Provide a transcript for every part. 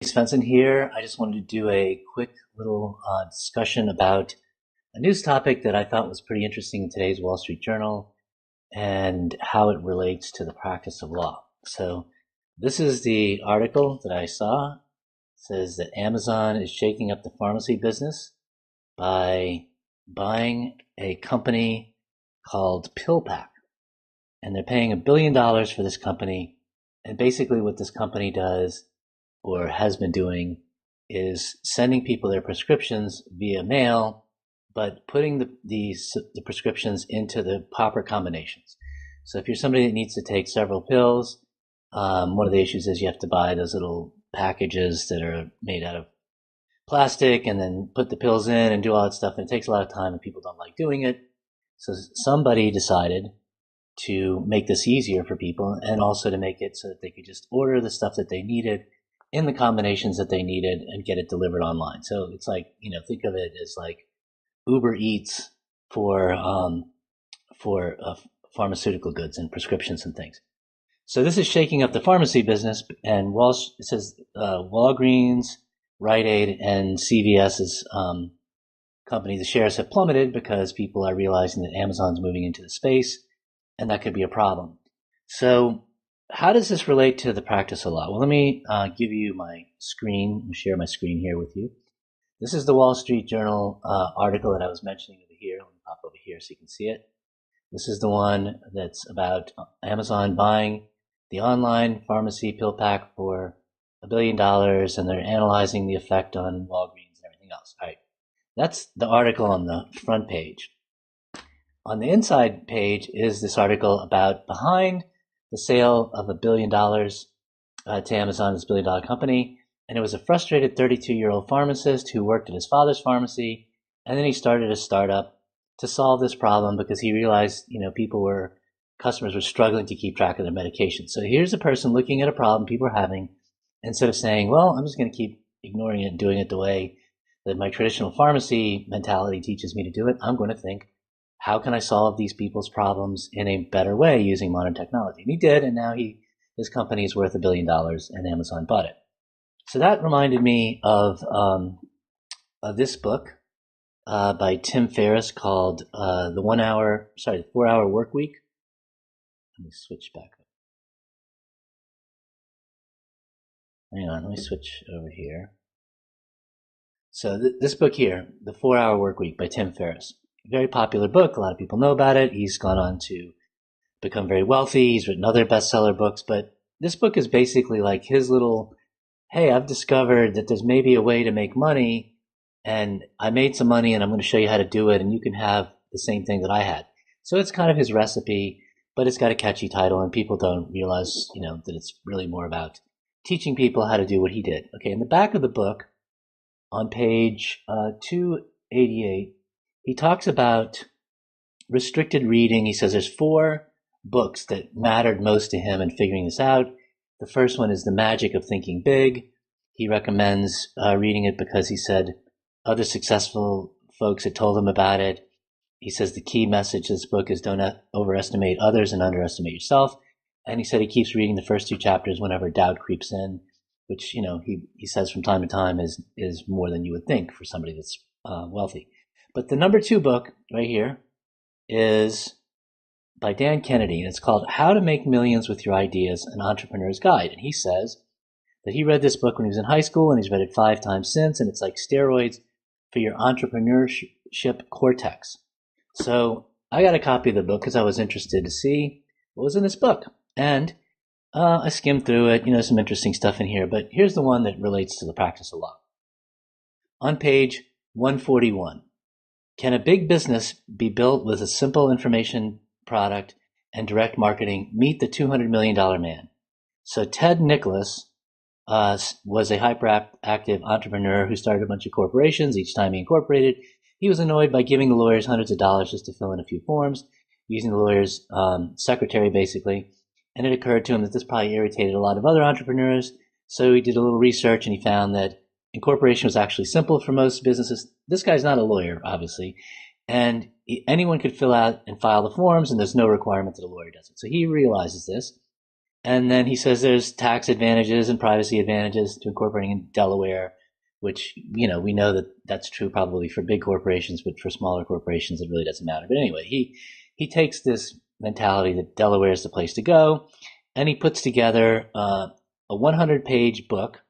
Svensson here. I just wanted to do a quick little discussion about a news topic that I thought was pretty interesting in today's Wall Street Journal and how it relates to the practice of law. So this is the article that I saw. It says that Amazon is shaking up the pharmacy business by buying a company called PillPack. And they're paying $1 billion for this company. And basically what this company does or has been doing is sending people their prescriptions via mail, but putting the prescriptions into the proper combinations. So if you're somebody that needs to take several pills, one of the issues is you have to buy those little packages that are made out of plastic and then put the pills in and do all that stuff. And it takes a lot of time and people don't like doing it. So somebody decided to make this easier for people and also to make it so that they could just order the stuff that they needed in the combinations that they needed and get it delivered online. So it's like, think of it as like Uber Eats for pharmaceutical goods and prescriptions and things. So this is shaking up the pharmacy business, and it says Walgreens, Rite Aid, and CVS's company, the shares have plummeted because people are realizing that Amazon's moving into the space, and that could be a problem. So how does this relate to the practice of law? Well, let me give you my screen. I'll share my screen here with you. This is the Wall Street Journal article that I was mentioning over here. Let me pop over here so you can see it. This is the one that's about Amazon buying the online pharmacy PillPack for $1 billion, and they're analyzing the effect on Walgreens and everything else. All right, that's the article on the front page. On the inside page is this article about behind the sale of $1 billion to Amazon, this $1 billion company. And it was a frustrated 32-year-old pharmacist who worked at his father's pharmacy. And then he started a startup to solve this problem because he realized, customers were struggling to keep track of their medication. So here's a person looking at a problem people are having. Instead of saying, well, I'm just going to keep ignoring it and doing it the way that my traditional pharmacy mentality teaches me to do it, I'm going to think, how can I solve these people's problems in a better way using modern technology? And he did, and now his company is worth $1 billion, and Amazon bought it. So that reminded me of this book by Tim Ferriss called the 4-Hour Work Week. Let me switch back up. Hang on, let me switch over here. So this book here, The 4-Hour Work Week by Tim Ferriss. Very popular book. A lot of people know about it. He's gone on to become very wealthy. He's written other bestseller books, but this book is basically like his little, hey, I've discovered that there's maybe a way to make money, and I made some money and I'm going to show you how to do it, and you can have the same thing that I had. So it's kind of his recipe, but it's got a catchy title, and people don't realize, that it's really more about teaching people how to do what he did. Okay, in the back of the book, on page 288, he talks about restricted reading. He says there's 4 books that mattered most to him in figuring this out. The first one is The Magic of Thinking Big. He recommends reading it because he said other successful folks had told him about it. He says the key message of this book is don't overestimate others and underestimate yourself. And he said he keeps reading the first 2 chapters whenever doubt creeps in, which, he says from time to time is more than you would think for somebody that's wealthy. But the number 2 book right here is by Dan Kennedy, and it's called How to Make Millions with Your Ideas, An Entrepreneur's Guide. And he says that he read this book when he was in high school, and he's read it 5 times since, and it's like steroids for your entrepreneurship cortex. So I got a copy of the book because I was interested to see what was in this book. And I skimmed through it, some interesting stuff in here. But here's the one that relates to the practice of law. On page 141. Can a big business be built with a simple information product and direct marketing meet the $200 million man? So Ted Nicholas was a hyperactive entrepreneur who started a bunch of corporations. Each time he incorporated, he was annoyed by giving the lawyers hundreds of dollars just to fill in a few forms, using the lawyer's secretary basically. And it occurred to him that this probably irritated a lot of other entrepreneurs. So he did a little research and he found that incorporation was actually simple for most businesses. This guy's not a lawyer, obviously, and anyone could fill out and file the forms, and there's no requirement that a lawyer does it. So he realizes this, And then he says there's tax advantages and privacy advantages to incorporating in Delaware, which, we know that that's true probably for big corporations, but for smaller corporations, it really doesn't matter. But anyway, he takes this mentality that Delaware is the place to go, and he puts together a 100-page book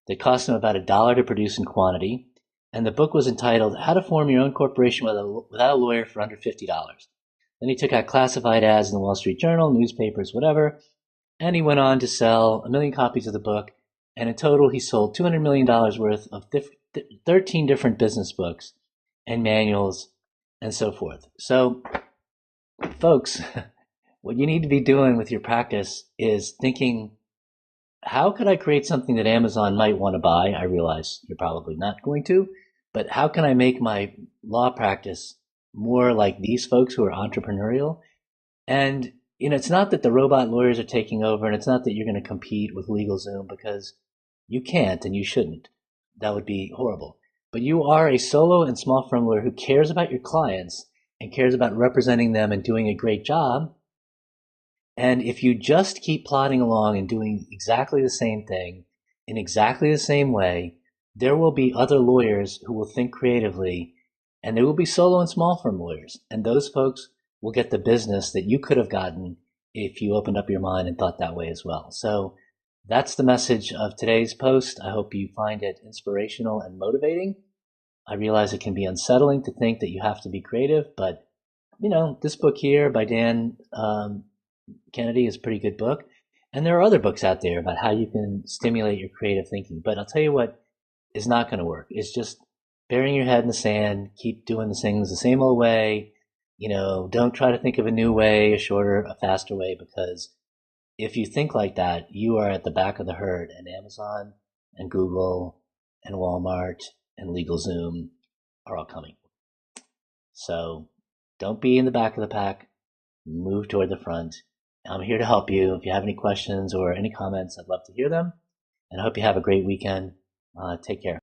that cost him about $1 to produce in quantity. And the book was entitled How to Form Your Own Corporation Without a Lawyer for Under $50. Then he took out classified ads in the Wall Street Journal, newspapers, whatever, and he went on to sell 1 million copies of the book. And in total, he sold $200 million worth of 13 different business books and manuals and so forth. So, folks, what you need to be doing with your practice is thinking, how could I create something that Amazon might want to buy? I realize you're probably not going to, but how can I make my law practice more like these folks who are entrepreneurial? And, it's not that the robot lawyers are taking over, and it's not that you're going to compete with LegalZoom, because you can't and you shouldn't. That would be horrible. But you are a solo and small firm lawyer who cares about your clients and cares about representing them and doing a great job. And if you just keep plodding along and doing exactly the same thing in exactly the same way, there will be other lawyers who will think creatively, and there will be solo and small firm lawyers. And those folks will get the business that you could have gotten if you opened up your mind and thought that way as well. So that's the message of today's post. I hope you find it inspirational and motivating. I realize it can be unsettling to think that you have to be creative, but this book here by Dan Kennedy is a pretty good book. And there are other books out there about how you can stimulate your creative thinking. But I'll tell you what is not going to work. It's just burying your head in the sand, keep doing the things the same old way. Don't try to think of a new way, a shorter, a faster way, because if you think like that, you are at the back of the herd, and Amazon and Google and Walmart and LegalZoom are all coming. So don't be in the back of the pack. Move toward the front. I'm here to help you. If you have any questions or any comments, I'd love to hear them. And I hope you have a great weekend. Take care.